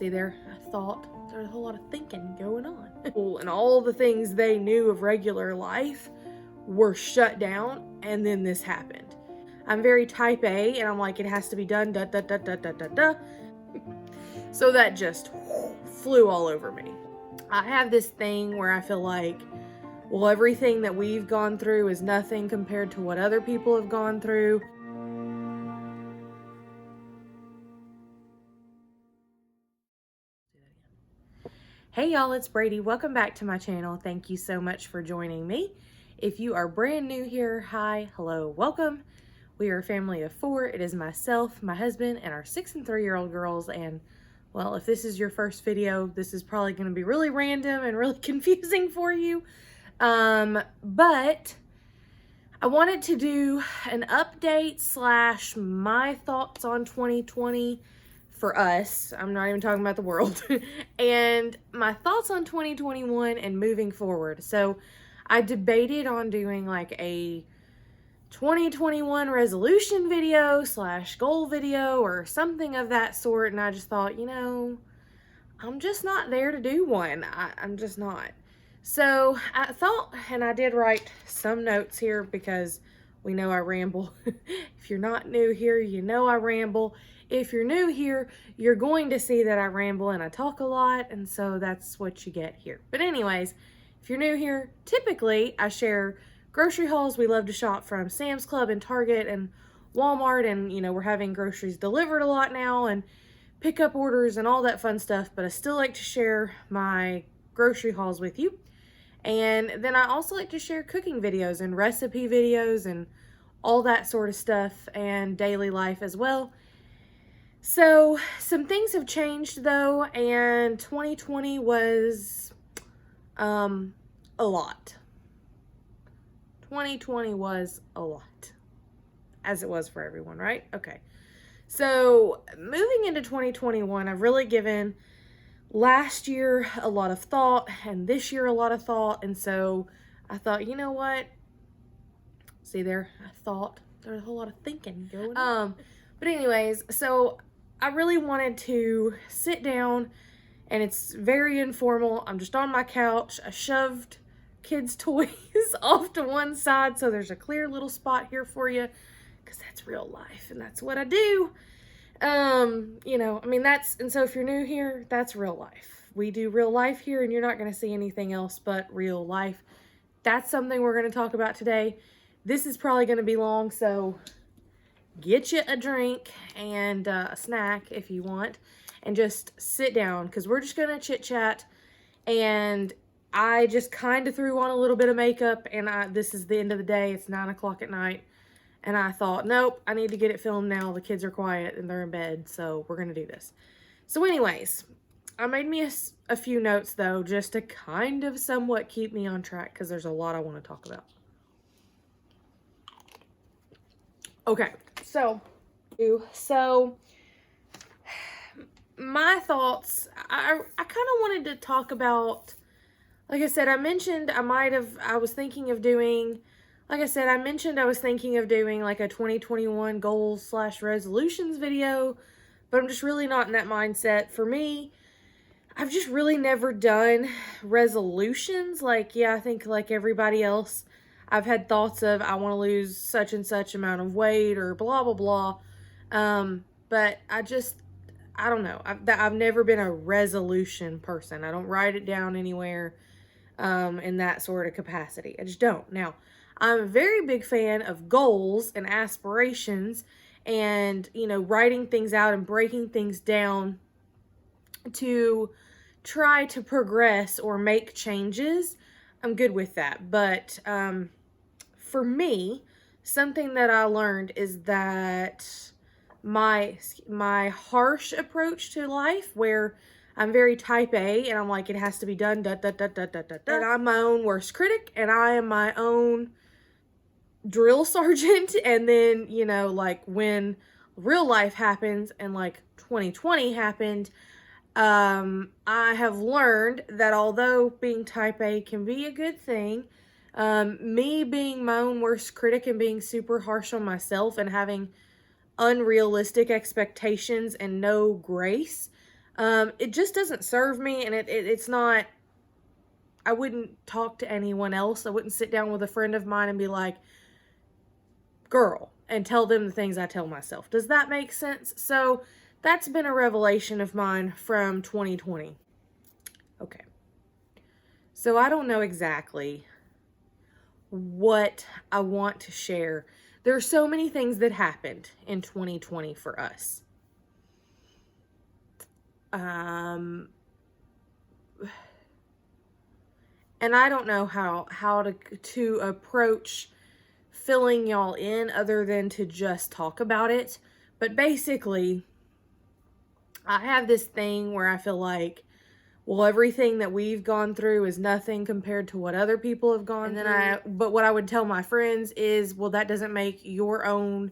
See there, I thought there's a whole lot of thinking going on. And all the things they knew of regular life were shut down, and then this happened. I'm very type A, and I'm like, it has to be done, da da da da da da da. So that just flew all over me. I have this thing where I feel like, well, everything that we've gone through is nothing compared to what other people have gone through. Hey y'all, it's Brady. Welcome back to my channel. Thank you so much for joining me. If you are brand new here, hi, hello, welcome. We are a family of 4. It is myself, my husband, and our 6 and 3-year-old girls. And well, if this is your first video, this is probably going to be really random and really confusing for you. But I wanted to do an update / my thoughts on 2020 for us. I'm not even talking about the world. And my thoughts on 2021 and moving forward. So I debated on doing like a 2021 resolution video / goal video or something of that sort. And I just thought, you know, I'm just not there to do one. I'm just not. So I thought, and I did write some notes here because we know I ramble. If you're not new here, you know I ramble. If you're new here, you're going to see that I ramble and I talk a lot, and so that's what you get here. But anyways, if you're new here, typically I share grocery hauls. We love to shop from Sam's Club and Target and Walmart, and you know, we're having groceries delivered a lot now and pickup orders and all that fun stuff, but I still like to share my grocery hauls with you. And then I also like to share cooking videos and recipe videos and all that sort of stuff, and daily life as well. So some things have changed though, and 2020 was a lot. 2020 was a lot, as it was for everyone, right? Okay. So moving into 2021, I've really given last year a lot of thought and this year a lot of thought. And so I thought, you know what? See there, I thought there's a whole lot of thinking going on. But anyways, so I really wanted to sit down, and it's very informal. I'm just on my couch. I shoved kids' toys off to one side, so there's a clear little spot here for you, because that's real life, and that's what I do. You know, I mean, and so if you're new here, that's real life. We do real life here, and you're not going to see anything else but real life. That's something we're going to talk about today. This is probably going to be long, so get you a drink and a snack if you want, and just sit down, because we're just going to chit chat. And I just kind of threw on a little bit of makeup, and this is the end of the day. It's 9 o'clock at night. And I thought, nope, I need to get it filmed now. The kids are quiet and they're in bed, so we're going to do this. So anyways, I made me a few notes, though, just to kind of somewhat keep me on track, because there's a lot I want to talk about. Okay, so my thoughts, I kind of wanted to talk about, like I said, I mentioned I was thinking of doing like a 2021 goals / resolutions video, but I'm just really not in that mindset. For me, I've just really never done resolutions. Like, yeah, I think like everybody else, I've had thoughts of, I want to lose such and such amount of weight or blah, blah, blah. But I don't know. I've never been a resolution person. I don't write it down anywhere, in that sort of capacity. I just don't. Now, I'm a very big fan of goals and aspirations, and, you know, writing things out and breaking things down to try to progress or make changes. I'm good with that. But for me, something that I learned is that my harsh approach to life, where I'm very type A, and I'm like, it has to be done, da da da da da da da. And I'm my own worst critic, and I am my own drill sergeant. And then, you know, like when real life happens, and like 2020 happened, I have learned that although being type A can be a good thing, me being my own worst critic and being super harsh on myself and having unrealistic expectations and no grace, It just doesn't serve me, and it's not, I wouldn't talk to anyone else. I wouldn't sit down with a friend of mine and be like, girl, and tell them the things I tell myself. Does that make sense? So that's been a revelation of mine from 2020. Okay. So I don't know exactly what I want to share. There are so many things that happened in 2020 for us. And I don't know how to approach filling y'all in other than to just talk about it. But basically, I have this thing where I feel like, well, everything that we've gone through is nothing compared to what other people have gone through. But what I would tell my friends is, well, that doesn't make your own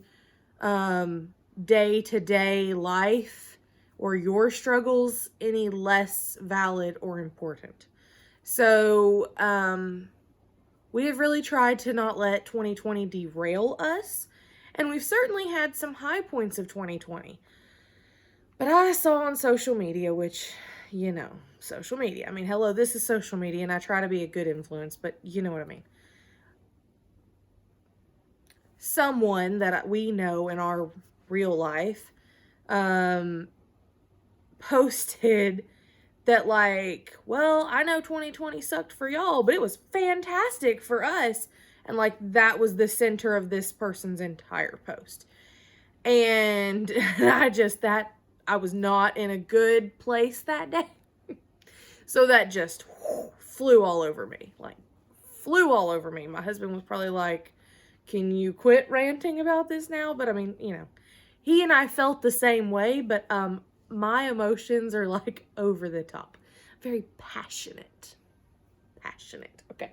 day-to-day life or your struggles any less valid or important. So, we have really tried to not let 2020 derail us, and we've certainly had some high points of 2020. But I saw on social media, which, you know, social media. I mean, hello, this is social media, and I try to be a good influence, but you know what I mean. Someone that we know in our real life posted that, like, well, I know 2020 sucked for y'all, but it was fantastic for us. And, like, that was the center of this person's entire post. And I was not in a good place that day. So that just flew all over me. Like, flew all over me. My husband was probably like, can you quit ranting about this now? But I mean, you know, he and I felt the same way, but my emotions are like over the top. Very passionate. Okay.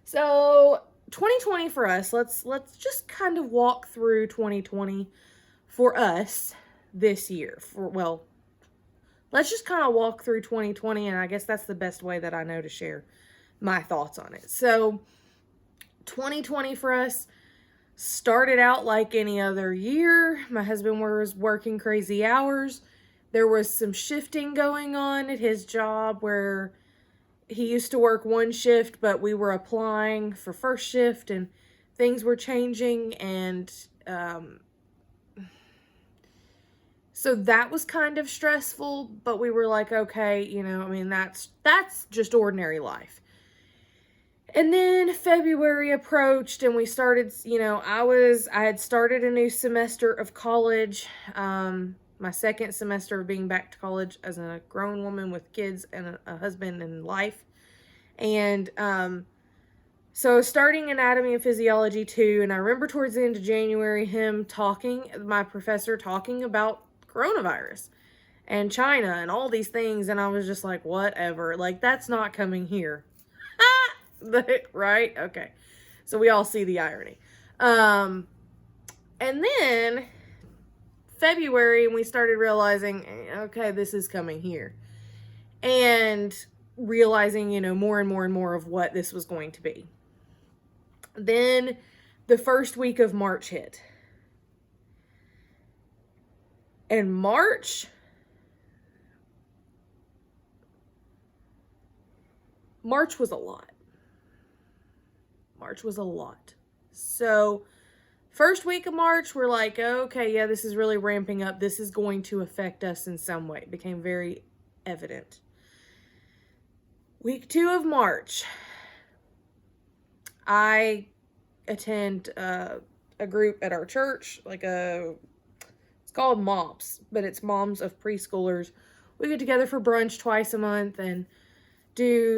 So 2020 for us, let's just kind of walk through 2020 for us this year. Let's just kind of walk through 2020, and I guess that's the best way that I know to share my thoughts on it. So 2020 for us started out like any other year. My husband was working crazy hours. There was some shifting going on at his job where he used to work one shift, but we were applying for first shift and things were changing. And so that was kind of stressful, but we were like, okay, you know, I mean, that's just ordinary life. And then February approached and we started, you know, I had started a new semester of college, my second semester of being back to college as a grown woman with kids and a husband and life. And so starting anatomy and physiology 2, and I remember towards the end of January my professor talking about coronavirus and China and all these things, and I was just like, whatever, like, that's not coming here. Right? Okay. So we all see the irony. And then February, we started realizing, okay, this is coming here. And realizing, you know, more and more and more of what this was going to be. Then the first week of March hit. And March was a lot. March was a lot. So first week of March, we're like, okay, yeah, this is really ramping up. This is going to affect us in some way. It became very evident. Week 2 of March, I attend a group at our church, it's called MOPS, but it's Moms of Preschoolers. We get together for brunch twice a month and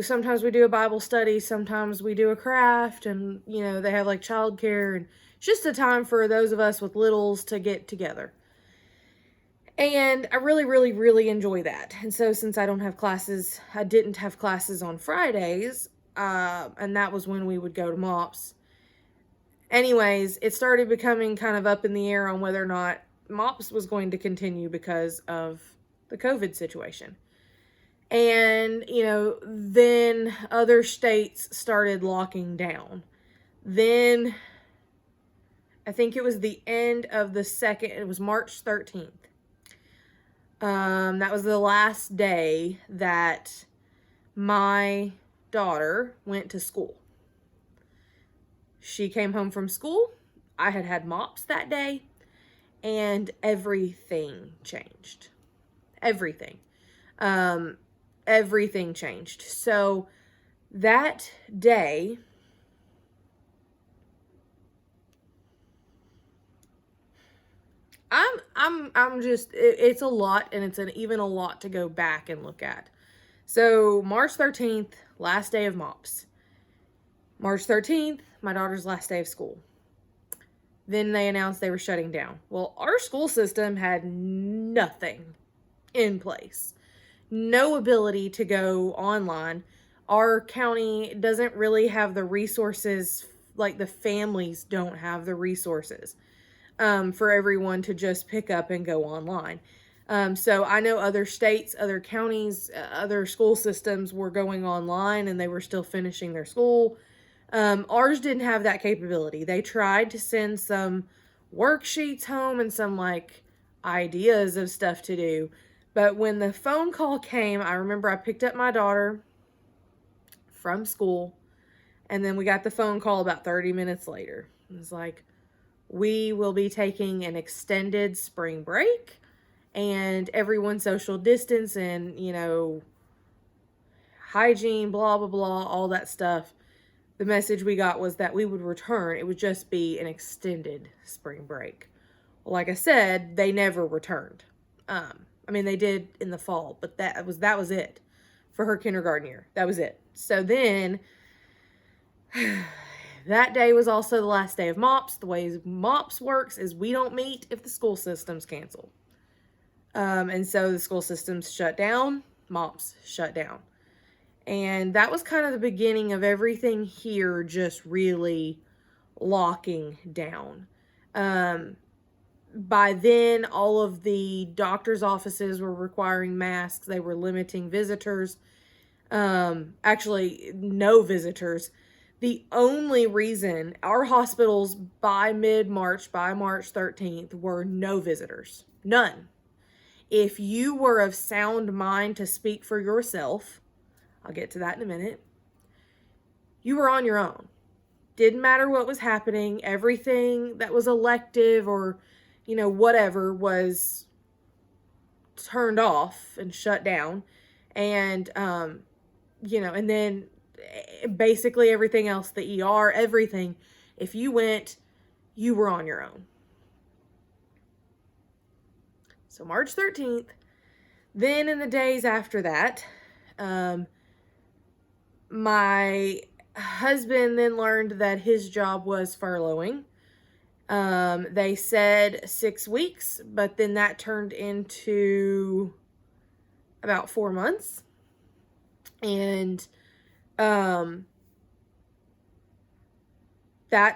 sometimes we do a Bible study, sometimes we do a craft, and, you know, they have like childcare, and it's just a time for those of us with littles to get together. And I really, really, really enjoy that. And so since I didn't have classes on Fridays, and that was when we would go to MOPS. Anyways, it started becoming kind of up in the air on whether or not MOPS was going to continue because of the COVID situation. And, you know, then other states started locking down. Then I think it was the end of it was March 13th. That was the last day that my daughter went to school. She came home from school. I had had mops that day, and everything changed. Everything. Everything changed. So that day, I'm just, it's a lot, and it's even a lot to go back and look at. So March 13th, last day of mops. March 13th, my daughter's last day of school. Then they announced they were shutting down. Well, our school system had nothing in place. No ability to go online. Our county doesn't really have the resources, like the families don't have the resources for everyone to just pick up and go online. So I know other states, other counties, other school systems were going online and they were still finishing their school. Ours didn't have that capability. They tried to send some worksheets home and some like ideas of stuff to do. But when the phone call came, I remember I picked up my daughter from school, and then we got the phone call about 30 minutes later. It was like, we will be taking an extended spring break, and everyone social distance and, hygiene, blah, blah, blah, all that stuff. The message we got was that we would return. It would just be an extended spring break. Well, like I said, they never returned. They did in the fall, but that was it for her kindergarten year. That was it. So then that day was also the last day of MOPS. The way MOPS works is we don't meet if the school system's canceled. And so the school system's shut down, MOPS shut down. And that was kind of the beginning of everything here just really locking down. By then, all of the doctor's offices were requiring masks. They were limiting visitors. Actually, no visitors. The only reason our hospitals by mid-March, by March 13th, were no visitors. None. If you were of sound mind to speak for yourself, I'll get to that in a minute, you were on your own. Didn't matter what was happening. Everything that was elective or, whatever was turned off and shut down. And, and then basically everything else, the ER, everything, if you went, you were on your own. So March 13th, then in the days after that, my husband then learned that his job was furloughing. They said 6 weeks, but then that turned into about 4 months. And that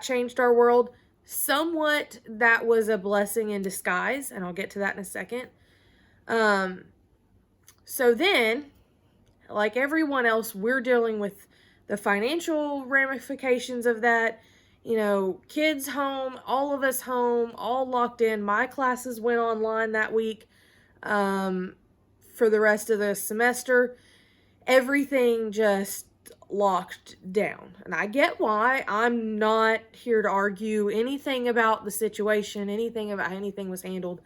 changed our world. Somewhat, that was a blessing in disguise, and I'll get to that in a second. So then, like everyone else, we're dealing with the financial ramifications of that. Kids home, all of us home, all locked in. My classes went online that week for the rest of the semester. Everything just locked down. And I get why. I'm not here to argue anything about the situation, anything about how anything was handled.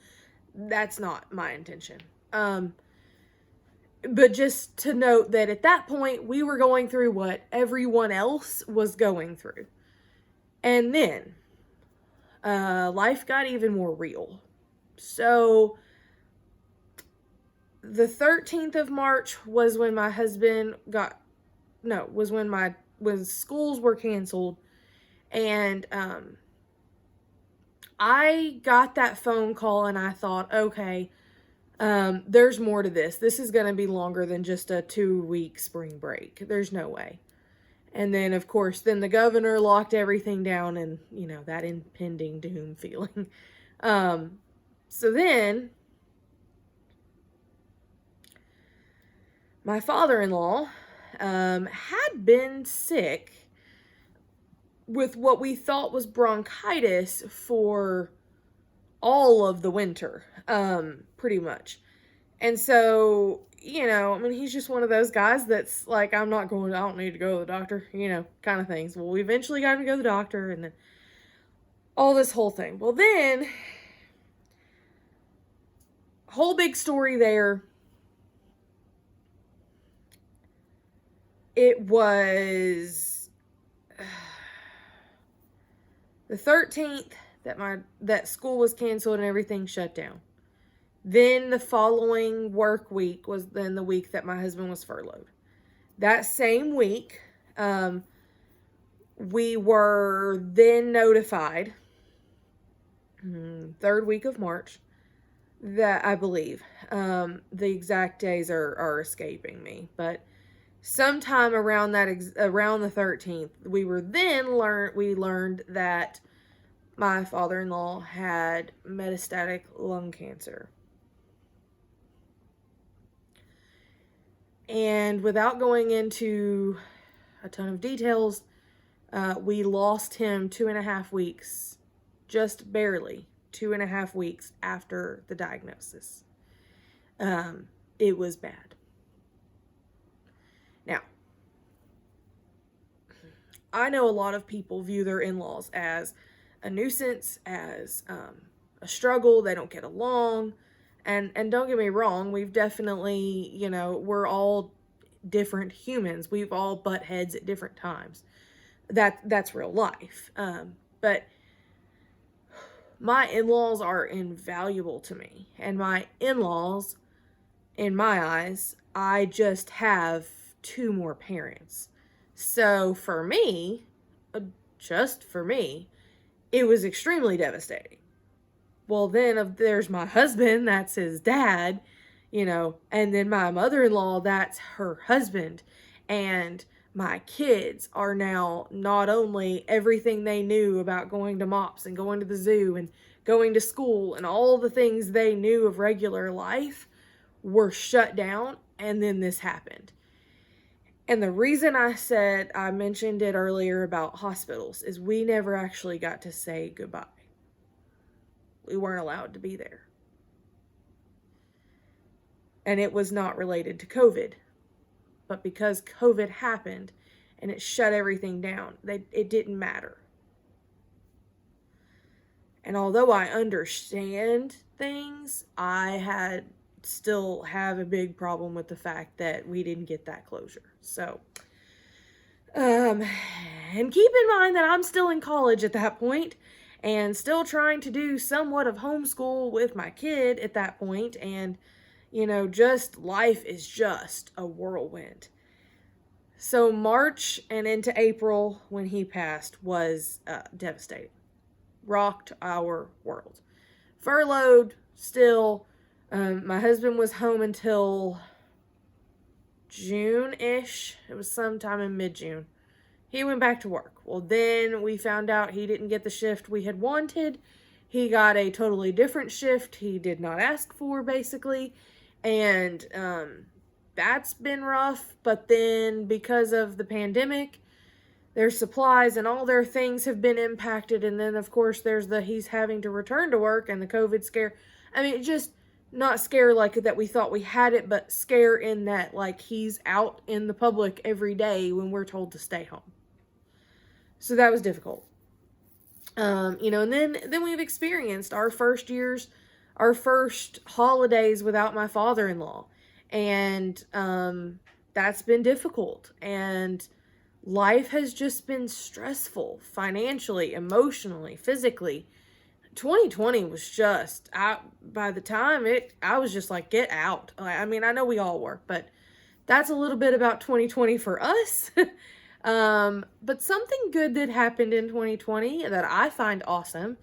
That's not my intention. But just to note that at that point, we were going through what everyone else was going through. And then, life got even more real. So, the 13th of March was when my husband when schools were canceled. And, I got that phone call and I thought, okay, there's more to this. This is going to be longer than just a 2-week spring break. There's no way. And then, of course, then the governor locked everything down and, that impending doom feeling. So then, my father-in-law had been sick with what we thought was bronchitis for all of the winter, pretty much. And so, I mean, he's just one of those guys that's like, I don't need to go to the doctor, kind of things. Well, we eventually got him to go to the doctor, and then all this whole thing. Well, then, whole big story there. It was the 13th that school was canceled and everything shut down. Then the following work week was then the week that my husband was furloughed. That same week, we were then notified, third week of March, that I believe, the exact days are escaping me, but sometime around around the 13th, we learned that my father-in-law had metastatic lung cancer. And without going into a ton of details, we lost him 2.5 weeks, just barely 2.5 weeks after the diagnosis. It was bad. Now, I know a lot of people view their in-laws as a nuisance, as a struggle. They don't get along. And don't get me wrong, we've definitely, we're all different humans. We've all butt heads at different times. That's real life. But my in-laws are invaluable to me. And my in-laws, in my eyes, I just have 2 more parents. So for me, just for me, it was extremely devastating. Well, then there's my husband, that's his dad, and then my mother-in-law, that's her husband. And my kids are now not only everything they knew about going to MOPS and going to the zoo and going to school and all the things they knew of regular life were shut down, and then this happened. And the reason I mentioned it earlier about hospitals is we never actually got to say goodbye. We weren't allowed to be there. And it was not related to COVID. But because COVID happened and it shut everything down, it didn't matter. And although I understand things, I still have a big problem with the fact that we didn't get that closure. So, and keep in mind that I'm still in college at that point and still trying to do somewhat of homeschool with my kid at that point. And, just life is just a whirlwind. So March and into April when he passed was devastating. Rocked our world. Furloughed still. My husband was home until June-ish. It was sometime in mid-June. He went back to work. Well, then we found out he didn't get the shift we had wanted. He got a totally different shift he did not ask for, basically. And that's been rough. But then because of the pandemic, their supplies and all their things have been impacted. And then, of course, there's he's having to return to work and the COVID scare. I mean, just not scare like that we thought we had it, but scare in that, like, he's out in the public every day when we're told to stay home. So that was difficult. And then we've experienced our first holidays without my father-in-law. And that's been difficult. And life has just been stressful, financially, emotionally, physically. 2020 was just, by the time I was just like, get out. I mean, I know we all were, but that's a little bit about 2020 for us. But something good that happened in 2020 that I find awesome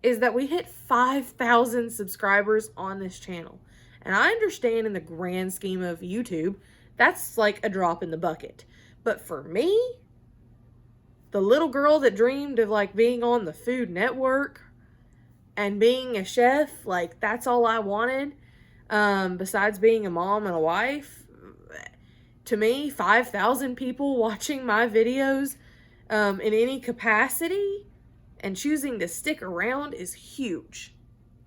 is that we hit 5,000 subscribers on this channel. And I understand in the grand scheme of YouTube, that's like a drop in the bucket. But for me, the little girl that dreamed of like being on the Food Network and being a chef, like that's all I wanted. Besides being a mom and a wife, to me, 5,000 people watching my videos in any capacity and choosing to stick around is huge.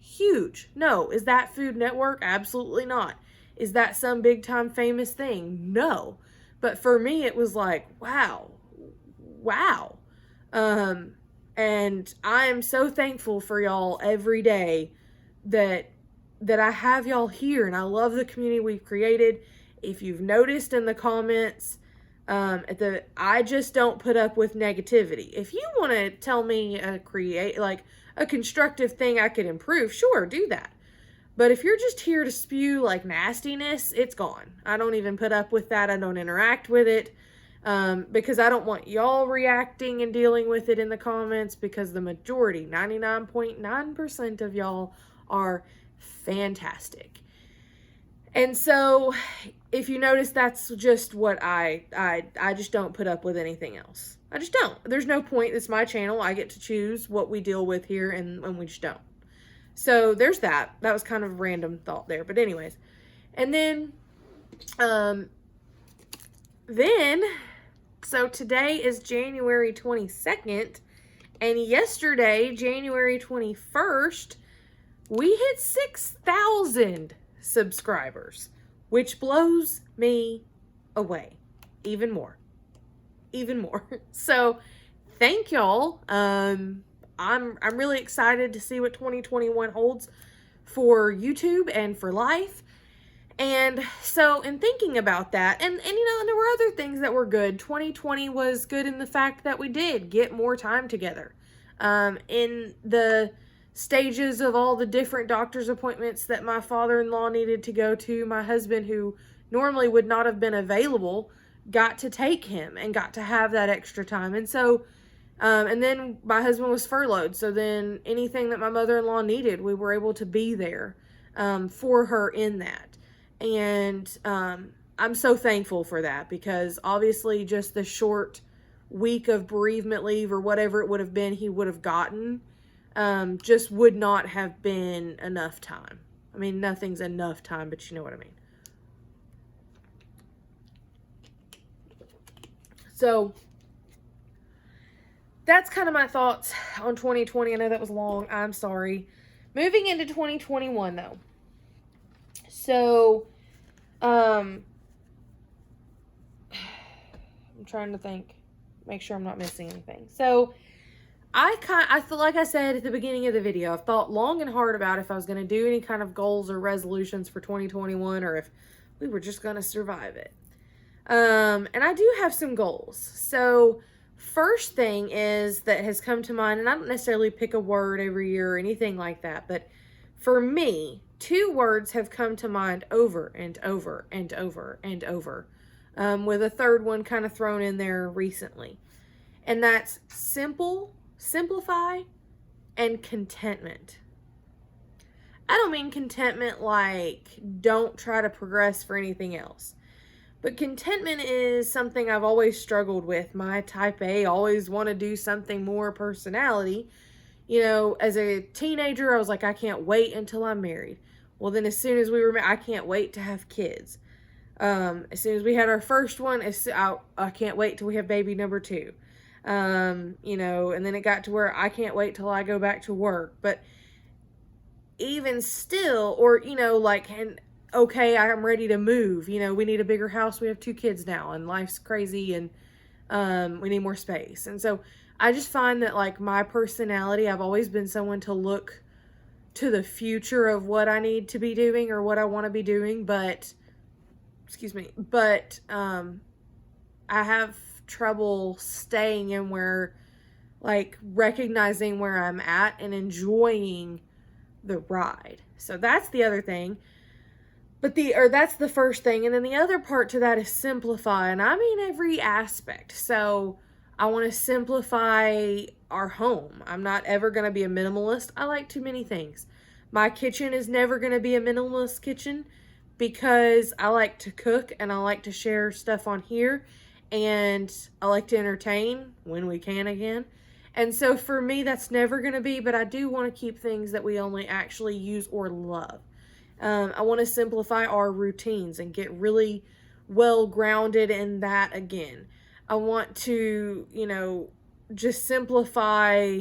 Huge. No, is that Food Network? Absolutely not. Is that some big time famous thing? No. But for me, it was like, wow. And I am so thankful for y'all every day that I have y'all here, and I love the community we've created. If you've noticed in the comments, I just don't put up with negativity. If you want to tell me a constructive thing I could improve, sure, do that. But if you're just here to spew like nastiness, it's gone. I don't even put up with that. I don't interact with it. Because I don't want y'all reacting and dealing with it in the comments, because the majority, 99.9% of y'all are fantastic. And so if you notice, that's just what I just don't put up with anything else. I just don't. There's no point. It's my channel. I get to choose what we deal with here, and we just don't. So there's that. That was kind of a random thought there. But anyways. And then, so today is January 22nd, and yesterday, January 21st, we hit 6,000 subscribers, which blows me away even more. So thank y'all. I'm really excited to see what 2021 holds for YouTube and for life. And so in thinking about that, and there were other things that were good. 2020 was good in the fact that we did get more time together. In the stages of all the different doctor's appointments that my father-in-law needed to go to, my husband, who normally would not have been available, got to take him and got to have that extra time. And so, and then my husband was furloughed. So then anything that my mother-in-law needed, we were able to be there for her in that. And I'm so thankful for that, because obviously just the short week of bereavement leave or whatever it would have been he would have gotten just would not have been enough time. I mean, nothing's enough time, but you know what I mean. So that's kind of my thoughts on 2020. I know that was long. I'm sorry. Moving into 2021 though. So, I'm trying to think, make sure I'm not missing anything. So, I feel like I said at the beginning of the video, I've thought long and hard about if I was going to do any kind of goals or resolutions for 2021, or if we were just going to survive it. And I do have some goals. So, first thing is that has come to mind, and I don't necessarily pick a word every year or anything like that, but for me, 2 words have come to mind over and over and over and over, with a third one kind of thrown in there recently. And that's simplify, and contentment. I don't mean contentment like don't try to progress for anything else. But contentment is something I've always struggled with. My type A always want to do something more personality. You know, as a teenager, I was like, I can't wait until I'm married. Well, then as soon as we were married, I can't wait to have kids. As soon as we had our first one, I can't wait till we have baby number 2. You know, and then it got to where I can't wait till I go back to work. But even still, or, you know, like, and okay, I'm ready to move. You know, we need a bigger house. We have 2 kids now, and life's crazy, and we need more space. And so I just find that, like, my personality, I've always been someone to look to the future of what I need to be doing or what I want to be doing. But, I have trouble staying in where, like, recognizing where I'm at and enjoying the ride. So that's the other thing. That's the first thing. And then the other part to that is simplify. And I mean every aspect. So I want to simplify our home. I'm not ever going to be a minimalist. I like too many things. My kitchen is never going to be a minimalist kitchen because I like to cook and I like to share stuff on here. And I like to entertain when we can again. And so for me, that's never going to be, but I do want to keep things that we only actually use or love. I want to simplify our routines and get really well grounded in that again. I want to, you know, just simplify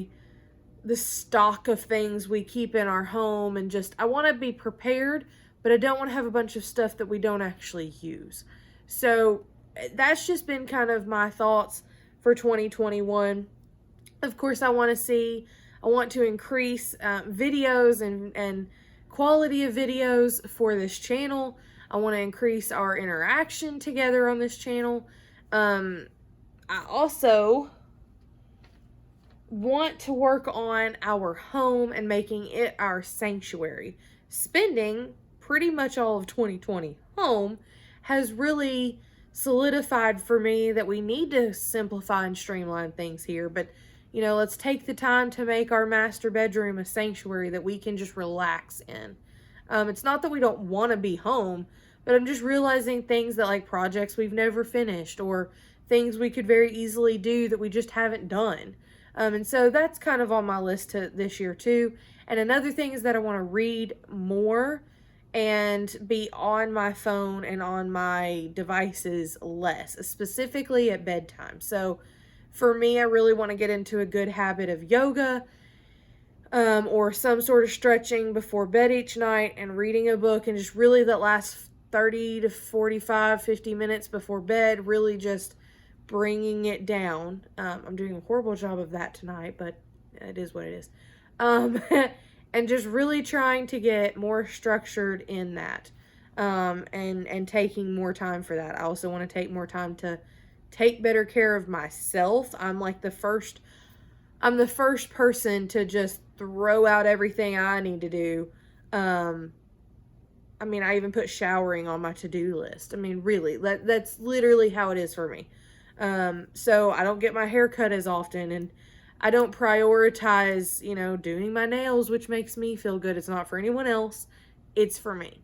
the stock of things we keep in our home, and just, I want to be prepared, but I don't want to have a bunch of stuff that we don't actually use. So that's just been kind of my thoughts for 2021. Of course, I want to increase videos and quality of videos for this channel. I want to increase our interaction together on this channel. I also want to work on our home and making it our sanctuary. Spending pretty much all of 2020 home has really solidified for me that we need to simplify and streamline things here. But, let's take the time to make our master bedroom a sanctuary that we can just relax in. It's not that we don't want to be home, but I'm just realizing things that, like, projects we've never finished or things we could very easily do that we just haven't done. And so that's kind of on my list this year too. And another thing is that I want to read more and be on my phone and on my devices less, specifically at bedtime. So for me, I really want to get into a good habit of yoga, or some sort of stretching before bed each night and reading a book, and just really that last 30 to 45, 50 minutes before bed, really just bringing it down. I'm doing a horrible job of that tonight, but it is what it is. And just really trying to get more structured in that, and taking more time for that. I also want to take more time to take better care of myself. I'm the first person to just throw out everything I need to do. I even put showering on my to-do list. Really, that's literally how it is for me. So I don't get my hair cut as often, and I don't prioritize, doing my nails, which makes me feel good. It's not for anyone else. It's for me.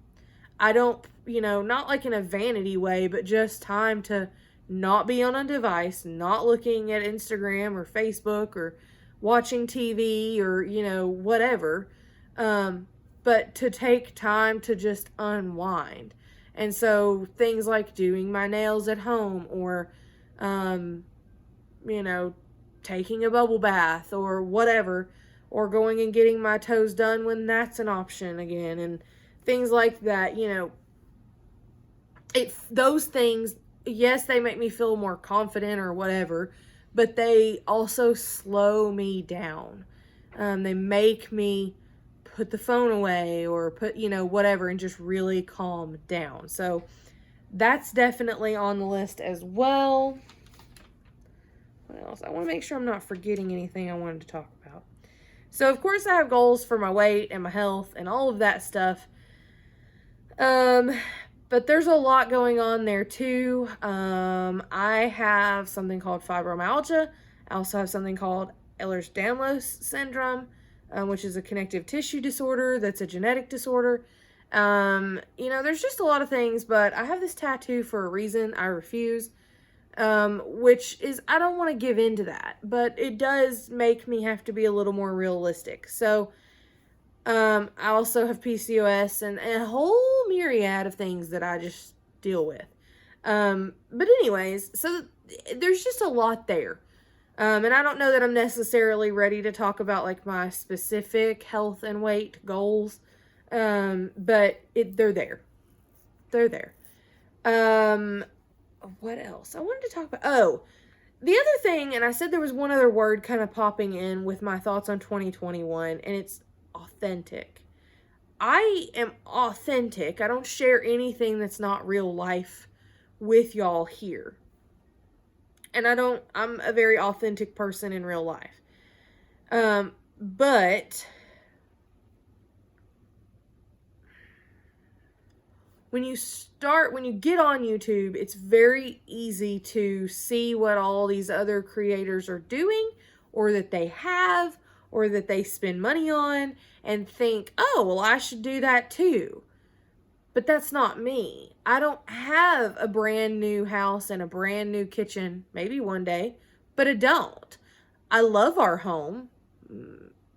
I don't, not like in a vanity way, but just time to not be on a device, not looking at Instagram or Facebook or watching TV or, whatever. But to take time to just unwind. And so things like doing my nails at home, or, taking a bubble bath or whatever, or going and getting my toes done when that's an option again, and things like that. Those things, yes, they make me feel more confident or whatever, but they also slow me down. They make me put the phone away or put, whatever, and just really calm down. So that's definitely on the list as well. What else? I want to make sure I'm not forgetting anything I wanted to talk about. So, of course, I have goals for my weight and my health and all of that stuff. But there's a lot going on there, too. I have something called fibromyalgia. I also have something called Ehlers-Danlos syndrome, which is a connective tissue disorder that's a genetic disorder. There's just a lot of things, but I have this tattoo for a reason. I refuse. Which is, I don't want to give in to that, but it does make me have to be a little more realistic. So, I also have PCOS and a whole myriad of things that I just deal with. But anyways, so there's just a lot there. And I don't know that I'm necessarily ready to talk about like my specific health and weight goals. But they're there. They're there. What else? I wanted to talk about, the other thing, and I said there was one other word kind of popping in with my thoughts on 2021, and it's authentic. I am authentic. I don't share anything that's not real life with y'all here. And I'm a very authentic person in real life. But when you get on YouTube, it's very easy to see what all these other creators are doing, or that they have, or that they spend money on, and think, oh, well, I should do that too. But that's not me. I don't have a brand new house and a brand new kitchen, maybe one day, but I don't. I love our home.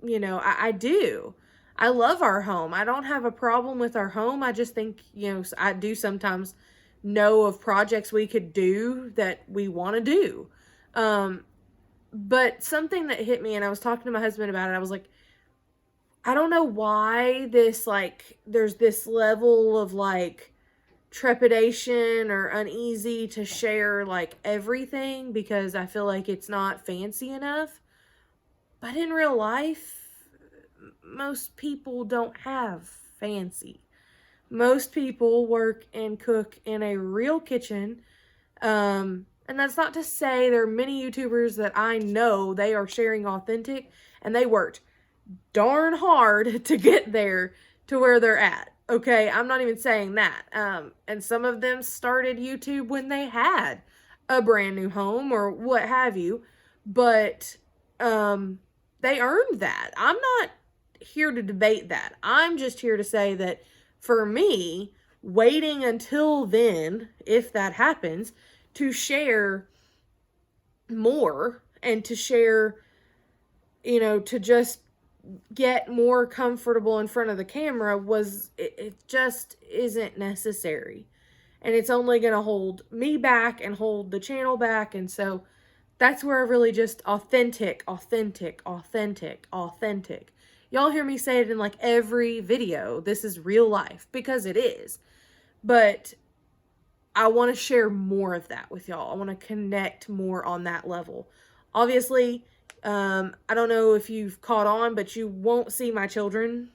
I do. I love our home. I don't have a problem with our home. I just think, I do sometimes know of projects we could do that we want to do. But something that hit me, and I was talking to my husband about it, I was like, I don't know why this, like, there's this level of, like, trepidation or uneasy to share, like, everything, because I feel like it's not fancy enough. But in real life, most people don't have fancy. Most people work and cook in a real kitchen. And that's not to say there are many YouTubers that I know they are sharing authentic, and they worked darn hard to get there to where they're at. Okay, I'm not even saying that. And some of them started YouTube when they had a brand new home or what have you, but they earned that. I'm not here to debate that. I'm just here to say that for me, waiting until then, if that happens, to share more and to share, to just get more comfortable in front of the camera it just isn't necessary. And it's only going to hold me back and hold the channel back. And so that's where I really just authentic. Y'all hear me say it in like every video. This is real life, because it is. But I want to share more of that with y'all. I want to connect more on that level. Obviously, I don't know if you've caught on, but you won't see my children.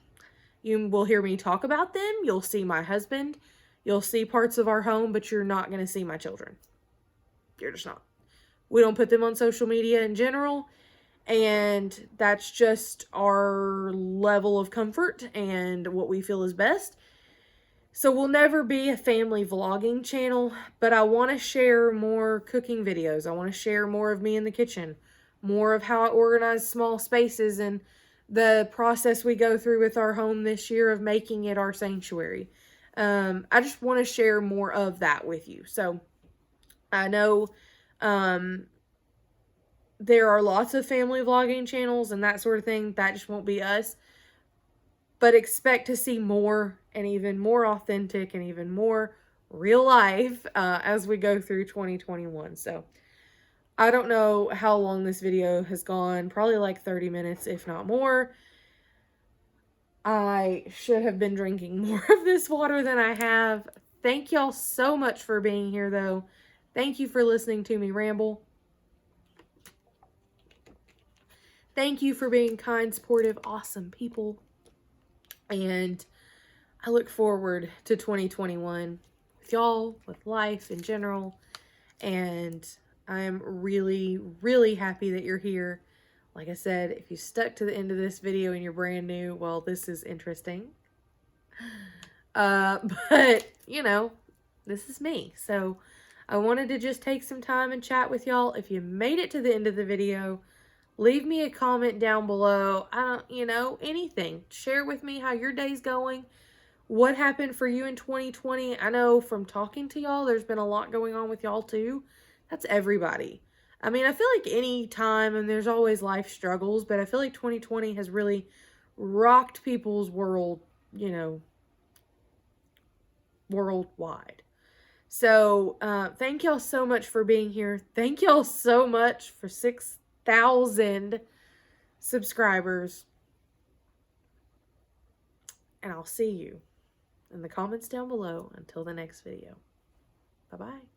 You will hear me talk about them. You'll see my husband. You'll see parts of our home, but you're not going to see my children. You're just not. We don't put them on social media in general, and that's just our level of comfort and what we feel is best. So we'll never be a family vlogging channel, but I want to share more cooking videos. I want to share more of me in the kitchen, more of how I organize small spaces and the process we go through with our home this year of making it our sanctuary. I just want to share more of that with you. So I know there are lots of family vlogging channels and that sort of thing. That just won't be us. But expect to see more and even more authentic and even more real life as we go through 2021. So I don't know how long this video has gone. Probably like 30 minutes, if not more. I should have been drinking more of this water than I have. Thank y'all so much for being here, though. Thank you for listening to me ramble. Thank you for being kind, supportive, awesome people. And I look forward to 2021 with y'all, with life in general. And I'm really, really happy that you're here. Like I said, if you stuck to the end of this video and you're brand new, well, this is interesting. But, this is me. So I wanted to just take some time and chat with y'all. If you made it to the end of the video, leave me a comment down below. Anything. Share with me how your day's going. What happened for you in 2020? I know from talking to y'all, there's been a lot going on with y'all too. That's everybody. I mean, I feel like any time, and there's always life struggles, but I feel like 2020 has really rocked people's world, worldwide. So, thank y'all so much for being here. Thank y'all so much for 6,000 subscribers. And I'll see you in the comments down below until the next video. Bye-bye.